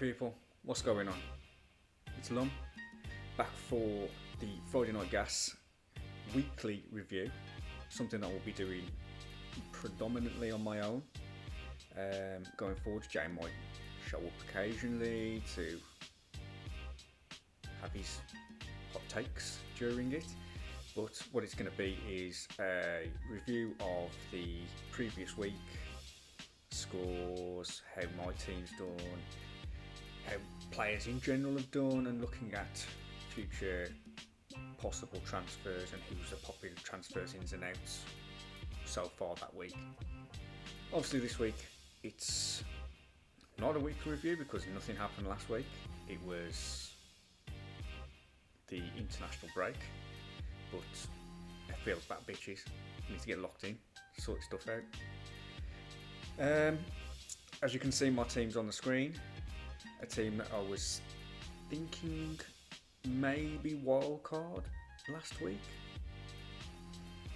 people, what's going on? It's Lum, back for the Friday Night Gas weekly review, something that we'll be doing predominantly on my own. Going forward, Jay might show up occasionally to have his hot takes during it, but what it's going to be is a review of the previous week, scores, how my team's done, how players in general have done, and looking at future possible transfers and who's the popular transfers ins and outs so far that week. Obviously this week it's not a weekly review because nothing happened last week. It was the international break, but FPL's back, bitches. You need to get locked in, sort stuff out. As you can see, my team's on the screen. A team that I was thinking maybe wildcard last week,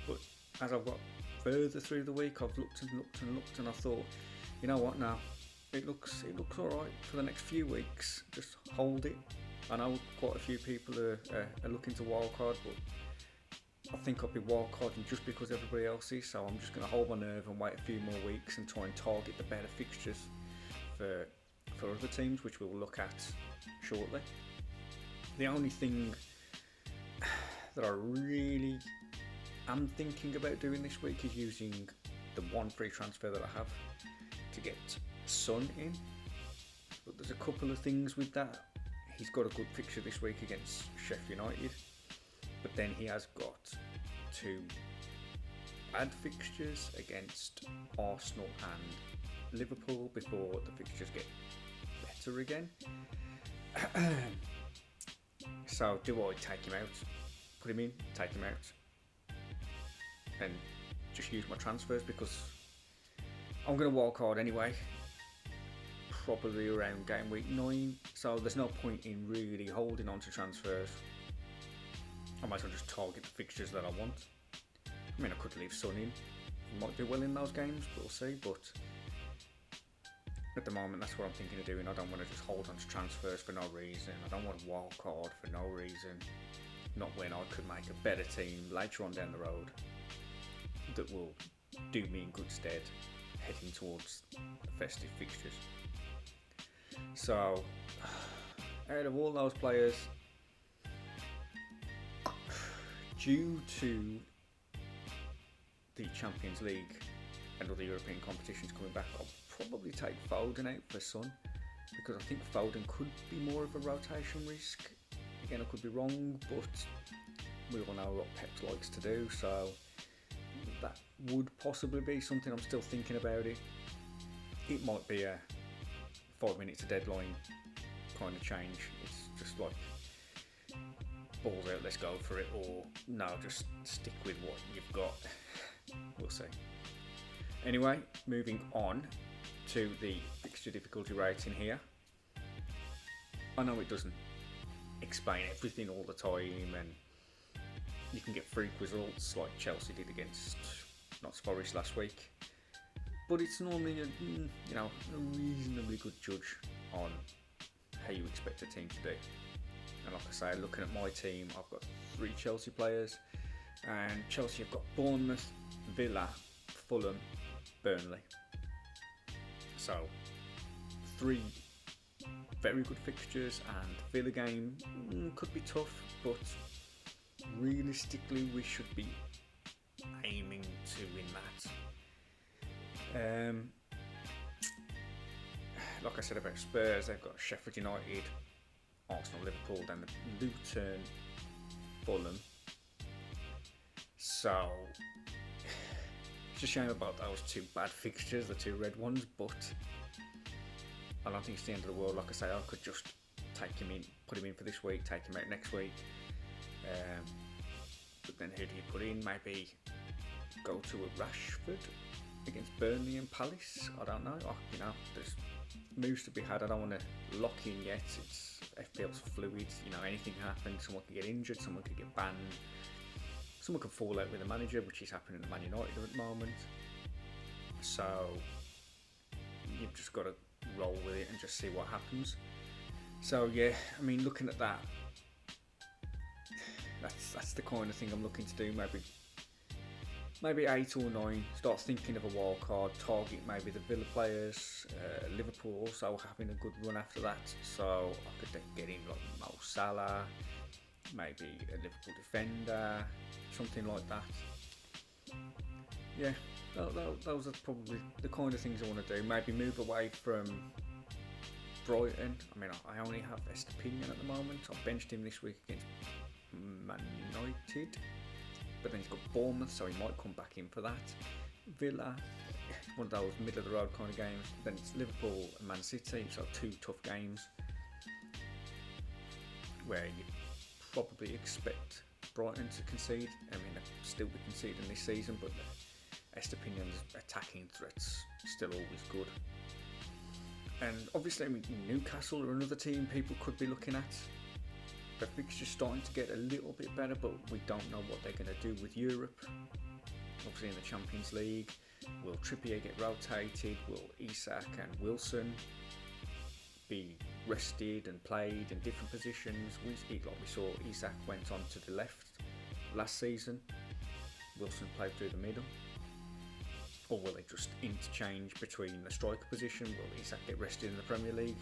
but as I've got further through the week, I've looked and I thought, you know what, now it looks alright for the next few weeks. Just hold it. I know quite a few people are looking to wildcard, but I think I'll be wildcarding just because everybody else is, so I'm just going to hold my nerve and wait a few more weeks and try and target the better fixtures for other teams, which we'll look at shortly. The only thing that I really am thinking about doing this week is using the one free transfer that I have to get Son in, but there's a couple of things with that. He's got a good fixture this week against Sheffield United, but then he has got two bad fixtures against Arsenal and Liverpool before the fixtures get better again. So do I take him out, put him in, take him out, and just use my transfers because I'm going to wildcard anyway, probably around game week 9, so there's no point in really holding on to transfers. I might as well just target the fixtures that I want. I mean, I could leave Son in. He might do well in those games, we'll see, but at the moment that's what I'm thinking of doing. I don't want to just hold on to transfers for no reason. I don't want to wildcard for no reason. Not when I could make a better team later on down the road that will do me in good stead heading towards the festive fixtures. So, out of all those players, due to the Champions League and other European competitions coming back, I'll probably take Foden out for Son, because I think Foden could be more of a rotation risk. Again, I could be wrong, but we all know what Pep likes to do, so that would possibly be something. I'm still thinking about it. It might be a 5 minutes to deadline kind of change. It's just like balls out, let's go for it, or no, just stick with what you've got. We'll see. Anyway, moving on to the fixture difficulty rating here. I know it doesn't explain everything all the time, and you can get freak results like Chelsea did against Notts Forest last week, but it's normally a reasonably good judge on how you expect a team to do. And like I say, looking at my team, I've got 3 Chelsea players, and Chelsea have got Bournemouth, Villa, Fulham, Burnley. So 3 very good fixtures, and Villa game could be tough, but realistically we should be aiming to win that. Like I said about Spurs, they've got Sheffield United, Arsenal, Liverpool, then the Luton, Fulham. So it's a shame about those 2 bad fixtures, the 2 red ones, but I don't think it's the end of the world. Like I say, I could just take him in, put him in for this week, take him out next week. But then who do you put in? Maybe go to a Rashford against Burnley and Palace. I don't know. There's moves to be had. I don't want to lock in yet. It's FPL's fluid. Anything can happen. Someone could get injured. Someone could get banned. Someone could fall out with the manager, which is happening at Man United at the moment. So you've just got to roll with it and just see what happens. So yeah, I mean, looking at that, that's the kind of thing I'm looking to do. Maybe 8 or 9. Start thinking of a wild card. Target maybe the Villa players. Liverpool also having a good run after that, so I could get in like Mo Salah, maybe a Liverpool defender, something like that. Yeah, those are probably the kind of things I want to do. Maybe move away from Brighton. I mean, I only have Estepinian at the moment. I benched him this week against Man United, but then he's got Bournemouth, so he might come back in for that. Villa, one of those middle of the road kind of games. Then it's Liverpool and Man City, so 2 tough games where you probably expect Brighton to concede. I mean, they'll still be conceding this season, but Estepinian's attacking threats still always good. And obviously, I mean, Newcastle are another team people could be looking at. The fixtures starting to get a little bit better, but we don't know what they're going to do with Europe. Obviously, in the Champions League, will Trippier get rotated? Will Isak and Wilson be rested and played in different positions? We saw Isak went on to the left last season. Wilson played through the middle. Or will they just interchange between the striker position? Will Isak get rested in the Premier League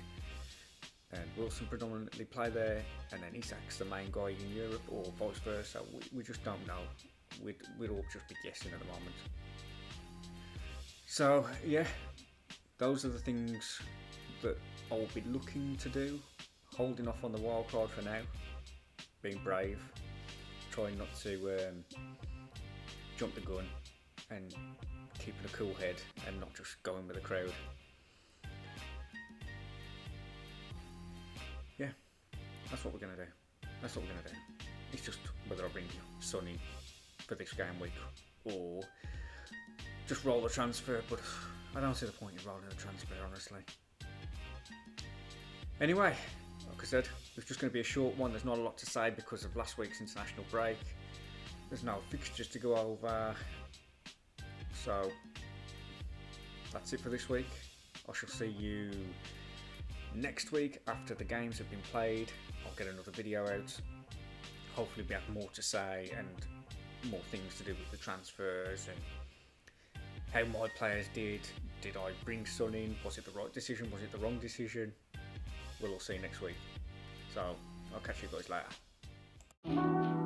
and Wilson predominantly play there, and then Isak's the main guy in Europe, or vice versa? We just don't know. We'd all just be guessing at the moment. So yeah, those are the things that I'll be looking to do. Holding off on the wild card for now, being brave, trying not to jump the gun, and keeping a cool head and not just going with the crowd. Yeah, that's what we're going to do. It's just whether I bring Son in for this game week or just roll the transfer, but I don't see the point in rolling the transfer, honestly. Anyway, like I said, it's just going to be a short one. There's not a lot to say because of last week's international break. There's no fixtures to go over. So that's it for this week. I shall see you next week after the games have been played. I'll get another video out. Hopefully we have more to say and more things to do with the transfers and how my players did. Did I bring Son in? Was it the right decision? Was it the wrong decision? We'll all see next week. So I'll catch you guys later.